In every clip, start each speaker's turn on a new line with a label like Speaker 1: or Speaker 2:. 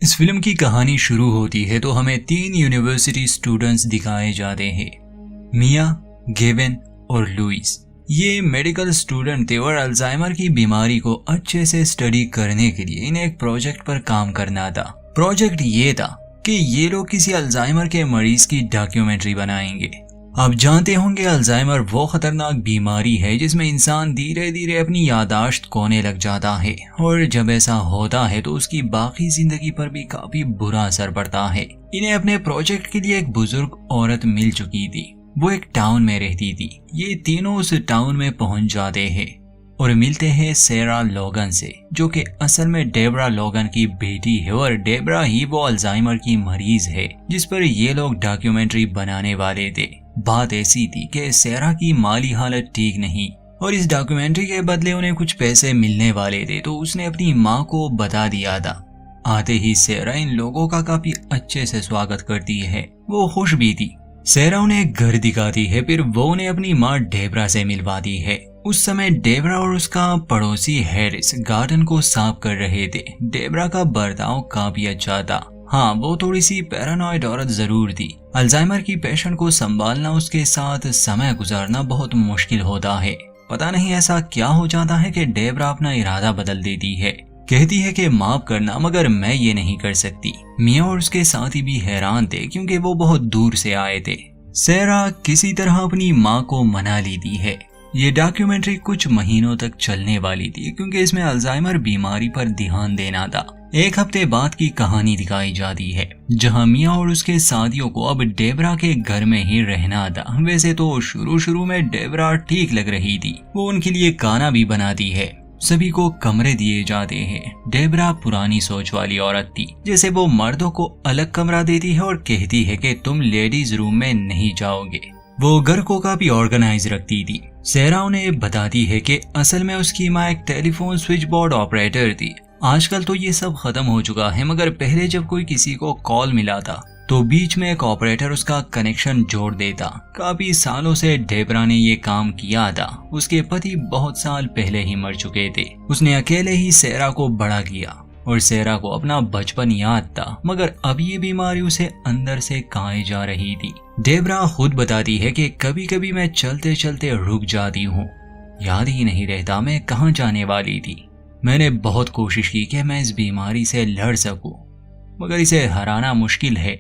Speaker 1: इस फिल्म की कहानी शुरू होती है तो हमें 3 यूनिवर्सिटी स्टूडेंट्स दिखाए जाते हैं, मिया, गेविन और लुइस। ये मेडिकल स्टूडेंट थे और अल्जाइमर की बीमारी को अच्छे से स्टडी करने के लिए इन्हें एक प्रोजेक्ट पर काम करना था। प्रोजेक्ट ये था कि ये लोग किसी अल्जाइमर के मरीज की डॉक्यूमेंट्री बनाएंगे। आप जानते होंगे अल्जाइमर वो खतरनाक बीमारी है जिसमें इंसान धीरे धीरे अपनी यादाश्त खोने लग जाता है और जब ऐसा होता है तो उसकी बाकी जिंदगी पर भी काफी बुरा असर पड़ता है। इन्हें अपने प्रोजेक्ट के लिए एक बुजुर्ग औरत मिल चुकी थी। वो एक टाउन में रहती थी। ये तीनों उस टाउन में पहुंच जाते हैं और मिलते हैं सेरा लोगन से, जो कि असल में डेबरा लोगन की बेटी है और डेबरा ही वो अल्जाइमर की मरीज है जिस पर ये लोग डॉक्यूमेंट्री बनाने वाले थे। बात ऐसी थी कि सेरा की माली हालत ठीक नहीं और इस डॉक्यूमेंट्री के बदले उन्हें कुछ पैसे मिलने वाले थे, तो उसने अपनी माँ को बता दिया था। आते ही सेरा इन लोगों का काफी अच्छे से स्वागत करती है। वो खुश भी थी। सेरा उन्हें एक घर दिखाती है, फिर वो उन्हें अपनी माँ डेबरा से मिलवाती है। उस समय डेबरा और उसका पड़ोसी हैरिस गार्डन को साफ कर रहे थे। डेबरा का बर्ताव काफी अच्छा था। हाँ, वो थोड़ी सी पैरानॉइड औरत जरूर थी। अल्जाइमर की पेशेंट को संभालना, उसके साथ समय गुजारना बहुत मुश्किल होता है। पता नहीं ऐसा क्या हो जाता है कि डेबरा अपना इरादा बदल देती है। कहती है कि माफ करना, मगर मैं ये नहीं कर सकती। मिया और उसके साथी भी हैरान थे क्योंकि वो बहुत दूर से आए थे। सेरा किसी तरह अपनी माँ को मना लेती है। ये डॉक्यूमेंट्री कुछ महीनों तक चलने वाली थी क्योंकि इसमें अल्जाइमर बीमारी पर ध्यान देना था। एक हफ्ते बाद की कहानी दिखाई जाती है जहां मिया और उसके साथियों को अब डेबरा के घर में ही रहना था। वैसे तो शुरू में डेबरा ठीक लग रही थी। वो उनके लिए खाना भी बनाती है। सभी को कमरे दिए जाते हैं। डेबरा पुरानी सोच वाली औरत थी। जैसे वो मर्दों को अलग कमरा देती है और कहती है कि तुम लेडीज रूम में नहीं जाओगे। वो घर को काफी ऑर्गेनाइज रखती थी। सेरा उन्हें बताती है कि असल में उसकी माँ एक टेलीफोन स्विच बोर्ड ऑपरेटर थी। आजकल तो ये सब खत्म हो चुका है, मगर पहले जब कोई किसी को कॉल मिला था तो बीच में एक ऑपरेटर उसका कनेक्शन जोड़ देता। काफी सालों से डेबरा ने ये काम किया था। उसके पति बहुत साल पहले ही मर चुके थे। उसने अकेले ही सेरा को बड़ा किया और सेरा को अपना बचपन याद था, मगर अब ये बीमारी उसे अंदर से खाए जा रही थी। डेबरा खुद बताती है कि कभी कभी मैं चलते चलते रुक जाती हूँ, याद ही नहीं रहता मैं कहाँ जाने वाली थी। मैंने बहुत कोशिश की कि मैं इस बीमारी से लड़ सकूं, मगर इसे हराना मुश्किल है।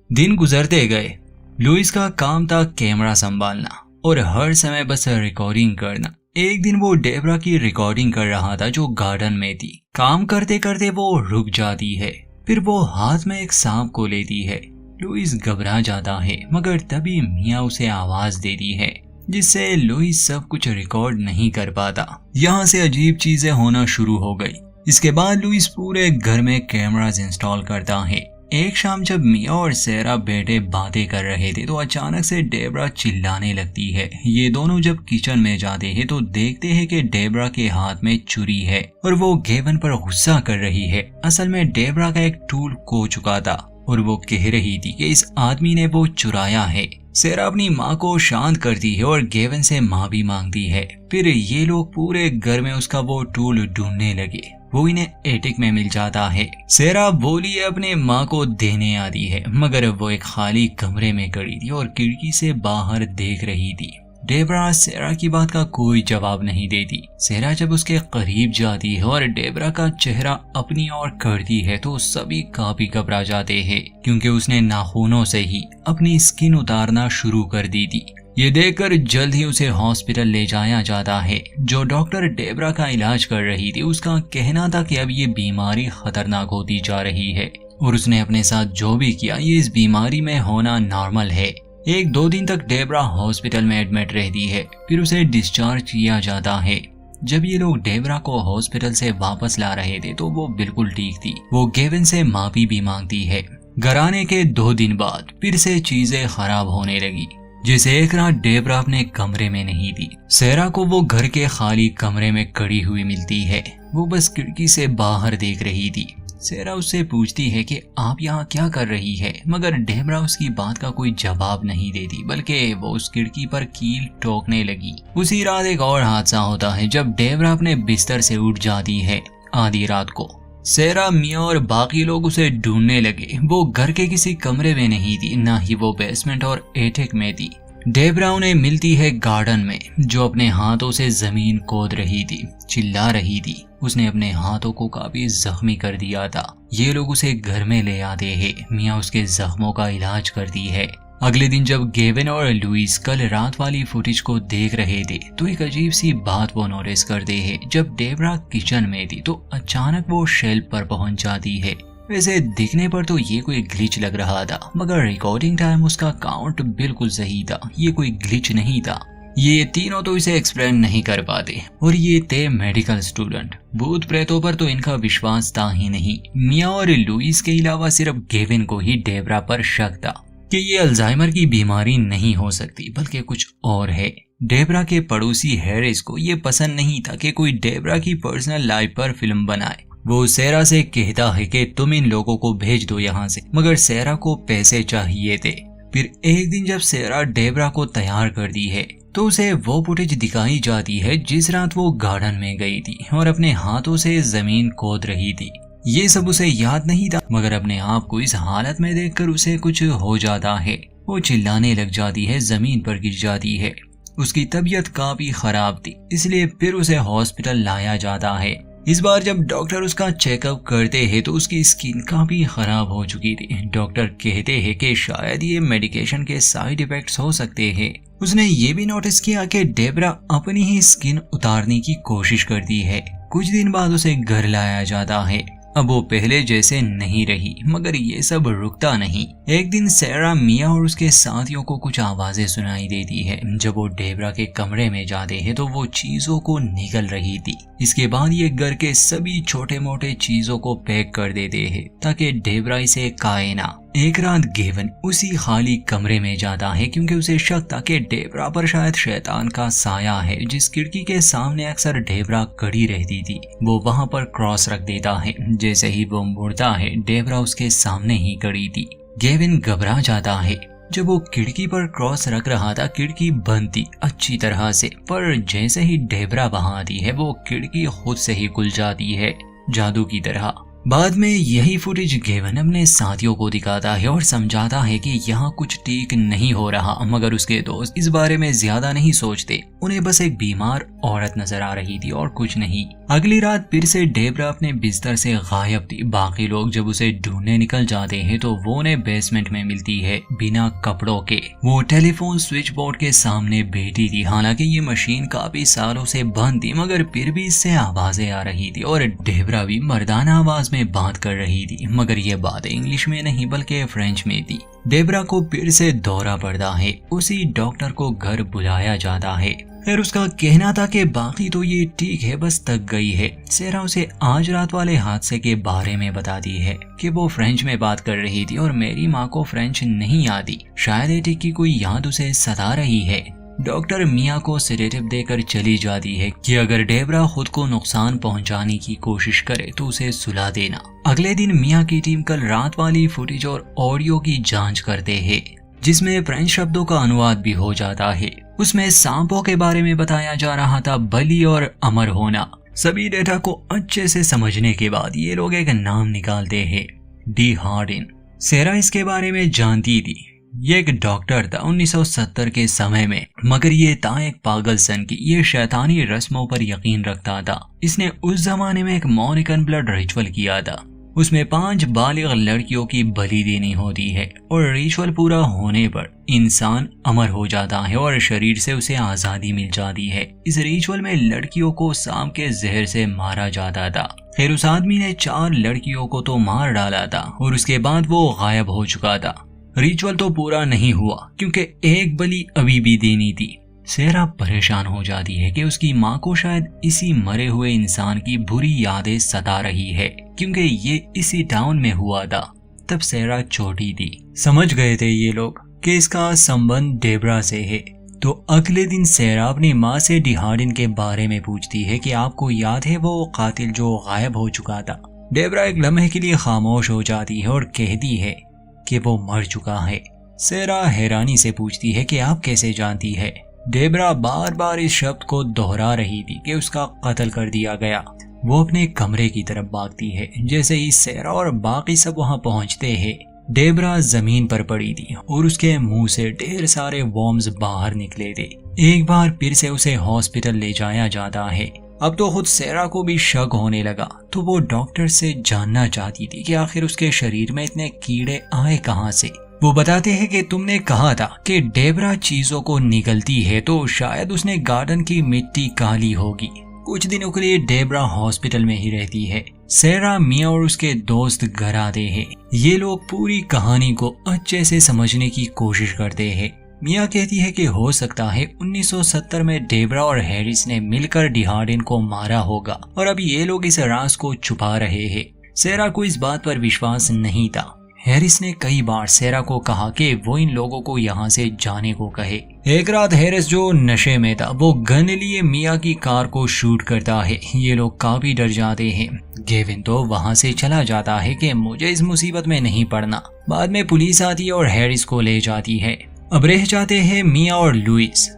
Speaker 1: दिन गुजरते गए। लुइस का काम था कैमरा संभालना और हर समय बस रिकॉर्डिंग करना। एक दिन वो डेबरा की रिकॉर्डिंग कर रहा था जो गार्डन में थी। काम करते करते वो रुक जाती है, फिर वो हाथ में एक सांप को लेती है। लुइस घबरा जाता है, मगर तभी मिया उसे आवाज देती है जिससे लुइस सब कुछ रिकॉर्ड नहीं कर पाता। यहाँ से अजीब चीजें होना शुरू हो गई। इसके बाद लुइस पूरे घर में कैमरास इंस्टॉल करता है। एक शाम जब मिया और सेरा बैठे बातें कर रहे थे तो अचानक से डेबरा चिल्लाने लगती है। ये दोनों जब किचन में जाते हैं तो देखते हैं कि डेबरा के हाथ में छुरी है और वो गेवन पर गुस्सा कर रही है। असल में डेबरा का एक टूल खो चुका था और वो कह रही थी कि इस आदमी ने वो चुराया है। सेरा अपनी माँ को शांत करती है और गेवन से माफी मांगती है। फिर ये लोग पूरे घर में उसका वो टूल ढूंढने लगे। वो इन्हें एटिक में मिल जाता है। सेरा बोली अपने माँ को देने आती है, मगर वो एक खाली कमरे में खड़ी थी और खिड़की से बाहर देख रही थी। डेबरा सेरा की बात का कोई जवाब नहीं देती। सेरा जब उसके करीब जाती है और डेबरा का चेहरा अपनी ओर करती है तो सभी काफी घबरा जाते हैं क्योंकि उसने नाखूनों से ही अपनी स्किन उतारना शुरू कर दी थी। ये देखकर जल्द ही उसे हॉस्पिटल ले जाया जाता है। जो डॉक्टर डेबरा का इलाज कर रही थी उसका कहना था कि अब ये बीमारी खतरनाक होती जा रही है और उसने अपने साथ जो भी किया ये इस बीमारी में होना नॉर्मल है। 1-2 दिन तक डेबरा हॉस्पिटल में एडमिट रहती है, फिर उसे डिस्चार्ज किया जाता है। जब ये लोग डेबरा को हॉस्पिटल से वापस ला रहे थे तो वो बिल्कुल ठीक थी। वो गेविन से माफी भी मांगती है। घर आने के 2 दिन बाद फिर से चीजें खराब होने लगी। जिसे एक रात डेबरा अपने कमरे में नहीं थी। सेरा को वो घर के खाली कमरे में खड़ी हुई मिलती है। वो बस खिड़की से बाहर देख रही थी। सेरा उससे पूछती है कि आप यहाँ क्या कर रही है, मगर डेबरा उसकी बात का कोई जवाब नहीं देती, बल्कि वो उस खिड़की पर कील ठोकने लगी। उसी रात एक और हादसा होता है जब डेबरा अपने बिस्तर से उठ जाती है आधी रात को। सेरा, मिया और बाकी लोग उसे ढूंढने लगे। वो घर के किसी कमरे में नहीं थी, ना ही वो बेसमेंट और एटिक में थी। डेबरा उन्हें मिलती है गार्डन में, जो अपने हाथों से जमीन खोद रही थी, चिल्ला रही थी। उसने अपने हाथों को काफी जख्मी कर दिया था। ये लोग उसे घर में ले आते हैं। मिया उसके जख्मों का इलाज करती है। अगले दिन जब गेविन और लुइस कल रात वाली फुटेज को देख रहे थे तो एक अजीब सी बात वो नोटिस करते हैं। जब डेबरा किचन में थी तो अचानक वो शेल्फ पर पहुंच जाती है। वैसे दिखने पर तो ये कोई ग्लिच लग रहा था, मगर रिकॉर्डिंग टाइम उसका काउंट बिल्कुल सही था। ये कोई ग्लिच नहीं था। ये तीनों तो इसे एक्सप्लेन नहीं कर पाते, और ये थे मेडिकल स्टूडेंट। भूत प्रेतों पर तो इनका विश्वास था ही नहीं। मिया और लुइस के अलावा सिर्फ गेविन को ही डेबरा पर शक था कि ये अल्जाइमर की बीमारी नहीं हो सकती, बल्कि कुछ और है। डेबरा के पड़ोसी हैरिस को ये पसंद नहीं था कि कोई डेबरा की पर्सनल लाइफ पर फिल्म बनाए। वो सेरा से कहता है कि तुम इन लोगों को भेज दो यहाँ से, मगर सेरा को पैसे चाहिए थे। फिर एक दिन जब सेरा डेबरा को तैयार कर दी है तो उसे वो फुटेज दिखाई जाती है जिस रात वो गार्डन में गई थी और अपने हाथों से जमीन खोद रही थी। ये सब उसे याद नहीं था, मगर अपने आप को इस हालत में देखकर उसे कुछ हो जाता है। वो चिल्लाने लग जाती है, जमीन पर गिर जाती है। उसकी तबीयत काफी खराब थी, इसलिए फिर उसे हॉस्पिटल लाया जाता है। इस बार जब डॉक्टर उसका चेकअप करते हैं तो उसकी स्किन काफी खराब हो चुकी थी। डॉक्टर कहते हैं कि शायद ये मेडिकेशन के साइड इफेक्ट्स हो सकते हैं। उसने ये भी नोटिस किया कि डेबरा अपनी ही स्किन उतारने की कोशिश करती है। कुछ दिन बाद उसे घर लाया जाता है। अब वो पहले जैसे नहीं रही, मगर ये सब रुकता नहीं। एक दिन सेरा, मिया और उसके साथियों को कुछ आवाजें सुनाई देती है। जब वो डेबरा के कमरे में जाते हैं तो वो चीजों को निगल रही थी। इसके बाद ये घर के सभी छोटे मोटे चीजों को पैक कर देते हैं ताकि डेबरा इसे खाए ना। एक रात गेविन उसी खाली कमरे में जाता है क्योंकि उसे शक था कि डेबरा पर शायद शैतान का साया है। जिस खिड़की के सामने अक्सर डेबरा खड़ी रहती थी, वो वहां पर क्रॉस रख देता है। जैसे ही वो मुड़ता है, डेबरा उसके सामने ही खड़ी थी। गेविन घबरा जाता है। जब वो खिड़की पर क्रॉस रख रहा था, खिड़की बंद थी अच्छी तरह से, पर जैसे ही डेबरा वहां आती है वो खिड़की खुद से ही खुल जाती है, जादू की तरह। बाद में यही फुटेज गेविन अपने साथियों को दिखाता है और समझाता है कि यहाँ कुछ ठीक नहीं हो रहा, मगर उसके दोस्त इस बारे में ज्यादा नहीं सोचते। उन्हें बस एक बीमार औरत नजर आ रही थी और कुछ नहीं। अगली रात फिर से डेबरा अपने बिस्तर से गायब थी। बाकी लोग जब उसे ढूंढने निकल जाते हैं तो वो उन्हें बेसमेंट में मिलती है, बिना कपड़ों के। वो टेलीफोन स्विच बोर्ड के सामने बैठी थी। हालांकि ये मशीन काफी सालों से बंद थी, मगर फिर भी इससे आवाजें आ रही थी और डेबरा भी मर्दाना आवाज में बात कर रही थी, मगर ये बात इंग्लिश में नहीं बल्कि फ्रेंच में थी। डेबरा को फिर से दौरा पड़ता है। उसी डॉक्टर को घर बुलाया जाता है। फिर उसका कहना था कि बाकी तो ये ठीक है, बस थक गई है। सेरा उसे आज रात वाले हादसे के बारे में बताती है कि वो फ्रेंच में बात कर रही थी और मेरी माँ को फ्रेंच नहीं आती। शायद एटिक की कोई याद उसे सता रही है। डॉक्टर मिया को सेडेटिव देकर चली जाती है कि अगर डेबरा खुद को नुकसान पहुंचाने की कोशिश करे तो उसे सुला देना। अगले दिन मिया की टीम कल रात वाली फुटेज और ऑडियो की जांच करते हैं, जिसमें फ्रेंच शब्दों का अनुवाद भी हो जाता है। उसमें सांपों के बारे में बताया जा रहा था, बलि और अमर होना। सभी डेटा को अच्छे से समझने के बाद ये लोग एक नाम निकालते हैं, डी हार्डिन। सेरा इसके बारे में जानती थी। ये एक डॉक्टर था 1970 के समय में, मगर ये था एक पागल सन की। ये शैतानी रस्मों पर यकीन रखता था। इसने उस जमाने में एक मोनिकन ब्लड रिचुअल किया था। उसमें 5 बालिग लड़कियों की बलि देनी होती है और रिचुअल पूरा होने पर इंसान अमर हो जाता है और शरीर से उसे आजादी मिल जाती है। इस रिचुअल में लड़कियों को सांप के जहर से मारा जाता था। फिर उस आदमी ने 4 लड़कियों को तो मार डाला था और उसके बाद वो गायब हो चुका था। रिचुअल तो पूरा नहीं हुआ क्योंकि एक बलि अभी भी देनी थी। सेरा परेशान हो जाती है कि उसकी माँ को शायद इसी मरे हुए इंसान की बुरी यादें सता रही है, क्योंकि ये इसी टाउन में हुआ था। तब सेरा छोटी थी। समझ गए थे ये लोग कि इसका संबंध डेबरा से है। तो अगले दिन सेरा अपनी माँ से डी हार्डिन के बारे में पूछती है कि आपको याद है वो कातिल जो गायब हो चुका था। डेबरा एक लम्हे के लिए खामोश हो जाती है और कहती है कि वो मर चुका है। सेरा हैरानी से पूछती है कि आप कैसे जानती है। डेबरा बार बार इस शब्द को दोहरा रही थी कि उसका कत्ल कर दिया गया। वो अपने कमरे की तरफ भागती है। जैसे ही सेरा और बाकी सब वहां पहुंचते हैं, डेबरा जमीन पर पड़ी थी और उसके मुंह से ढेर सारे वॉर्म्स बाहर निकले थे। एक बार फिर से उसे हॉस्पिटल ले जाया जाता है। अब तो खुद सेरा को भी शक होने लगा, तो वो डॉक्टर से जानना चाहती थी कि आखिर उसके शरीर में इतने कीड़े आए कहां से। वो बताते हैं कि तुमने कहा था कि डेबरा चीजों को निगलती है, तो शायद उसने गार्डन की मिट्टी काली होगी। कुछ दिनों के लिए डेबरा हॉस्पिटल में ही रहती है। सेरा, मिया और उसके दोस्त घर आते हैं। ये लोग पूरी कहानी को अच्छे से समझने की कोशिश करते हैं। मिया कहती है कि हो सकता है 1970 में डेबरा और हैरिस ने मिलकर डिहार्डिन को मारा होगा और अब ये लोग इस राज को छुपा रहे हैं। सेरा को इस बात पर विश्वास नहीं था। हैरिस ने कई बार सेरा को कहा कि वो इन लोगों को यहाँ से जाने को कहे। एक रात हैरिस, जो नशे में था, वो गन लिए मिया की कार को शूट करता है। ये लोग काफी डर जाते हैं। गेविन तो वहाँ से चला जाता है कि मुझे इस मुसीबत में नहीं पड़ना। बाद में पुलिस आती है और हैरिस को ले जाती है। अब रह जाते हैं मिया और लुइस।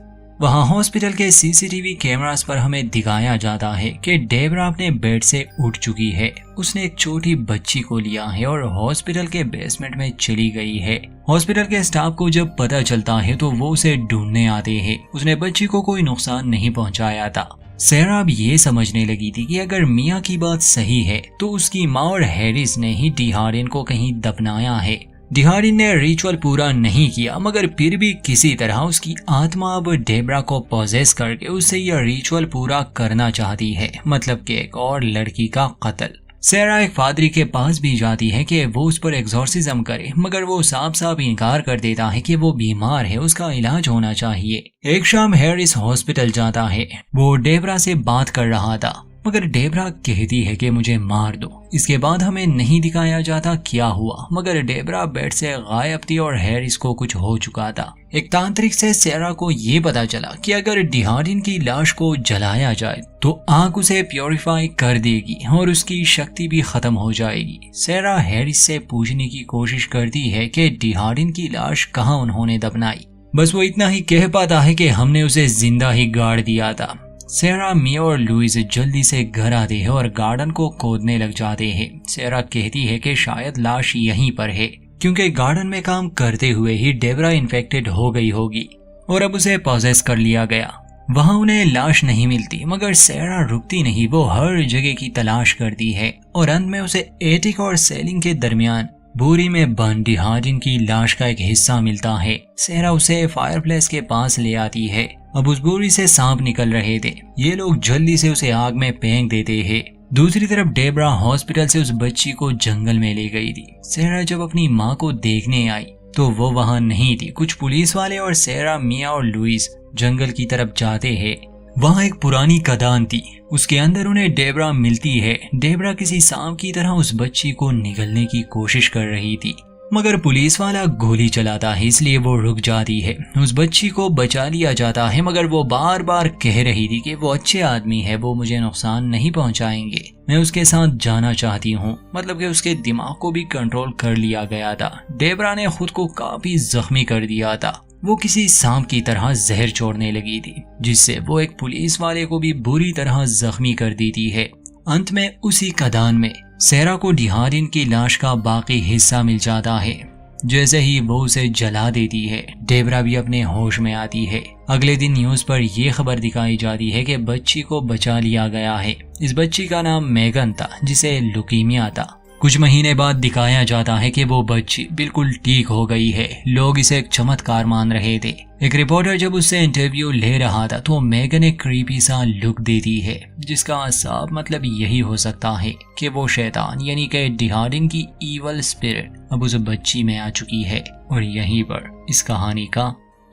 Speaker 1: वहाँ हॉस्पिटल के सीसीटीवी कैमरास पर हमें दिखाया जाता है कि डेबरा अपने बेड से उठ चुकी है। उसने एक छोटी बच्ची को लिया है और हॉस्पिटल के बेसमेंट में चली गई है। हॉस्पिटल के स्टाफ को जब पता चलता है तो वो उसे ढूंढने आते हैं। उसने बच्ची को कोई नुकसान नहीं पहुंचाया था। सेरा अब ये समझने लगी थी कि अगर मिया की बात सही है तो उसकी माँ और हैरिस ने ही डिहार्डिन को कहीं दफनाया है। डिहार्डिन ने रिचुअल पूरा नहीं किया, मगर फिर भी किसी तरह उसकी आत्मा अब डेबरा को पॉजेस करके उससे यह रिचुअल पूरा करना चाहती है, मतलब कि एक और लड़की का कत्ल। सेरा एक पादरी के पास भी जाती है कि वो उस पर एग्जॉर्सिज्म करे, मगर वो साफ साफ इनकार कर देता है कि वो बीमार है, उसका इलाज होना चाहिए। एक शाम हैरिस हॉस्पिटल जाता है। वो डेबरा से बात कर रहा था, मगर डेबरा कहती है कि मुझे मार दो। इसके बाद हमें नहीं दिखाया जाता क्या हुआ, मगर डेबरा बेड से गायब थी और हैरिस को कुछ हो चुका था। एक तांत्रिक से सेरा को ये पता चला कि अगर डिहार्डिन की लाश को जलाया जाए तो आग उसे प्योरीफाई कर देगी और उसकी शक्ति भी खत्म हो जाएगी। सेरा हैरिस से पूछने की कोशिश करती है कि डिहार्डिन की लाश कहाँ उन्होंने दफनाई। बस वो इतना ही कह पाता है कि हमने उसे जिंदा ही गाड़ दिया था। सेरा, मिया और लुइस जल्दी से घर आते हैं और गार्डन को खोदने लग जाते हैं। सेरा कहती है कि शायद लाश यहीं पर है, क्योंकि गार्डन में काम करते हुए ही डेबरा इन्फेक्टेड हो गई होगी और अब उसे पॉजेस कर लिया गया। वहाँ उन्हें लाश नहीं मिलती, मगर सेरा रुकती नहीं। वो हर जगह की तलाश करती है और अंत में उसे एटिक और सेलिंग के दरमियान बोरी में बंद डिहार्डिन की लाश का एक हिस्सा मिलता है। सेरा उसे फायरप्लेस के पास ले आती है। अब उस बोरी से सांप निकल रहे थे। ये लोग जल्दी से उसे आग में फेंक देते हैं। दूसरी तरफ डेबरा हॉस्पिटल से उस बच्ची को जंगल में ले गई थी। सेरा जब अपनी माँ को देखने आई तो वो वहाँ नहीं थी। कुछ पुलिस वाले और सेरा, मिया और लुइस जंगल की तरफ जाते हैं। वहाँ एक पुरानी खदान थी, उसके अंदर उन्हें डेबरा मिलती है। डेबरा किसी सांप की तरह उस बच्ची को निगलने की कोशिश कर रही थी, मगर पुलिस वाला गोली चलाता है, इसलिए वो रुक जाती है। उस बच्ची को बचा लिया जाता है, मगर वो बार बार कह रही थी कि वो अच्छे आदमी है, वो मुझे नुकसान नहीं पहुंचाएंगे, मैं उसके साथ जाना चाहती हूँ। मतलब कि उसके दिमाग को भी कंट्रोल कर लिया गया था। डेबरा ने खुद को काफी जख्मी कर दिया था। वो किसी सांप की तरह जहर छोड़ने लगी थी, जिससे वो एक पुलिस वाले को भी बुरी तरह जख्मी कर देती है। अंत में उसी खदान में सेरा को डिहार्डिन की लाश का बाकी हिस्सा मिल जाता है। जैसे ही वो उसे जला देती है, डेबरा भी अपने होश में आती है। अगले दिन न्यूज पर यह खबर दिखाई जाती है कि बच्ची को बचा लिया गया है। इस बच्ची का नाम मेगन था, जिसे लुकीमिया था। कुछ महीने बाद दिखाया जाता है कि वो बच्ची बिल्कुल ठीक हो गई है। लोग इसे एक चमत्कार मान रहे थे। एक रिपोर्टर जब उससे इंटरव्यू ले रहा था तो मेगन एक क्रीपी सा लुक देती है, जिसका साफ मतलब यही हो सकता है कि वो शैतान यानी कि डिहार्डिन की ईवल स्पिरिट अब उस बच्ची में आ चुकी है। और यहीं पर इस कहानी का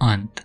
Speaker 1: अंत।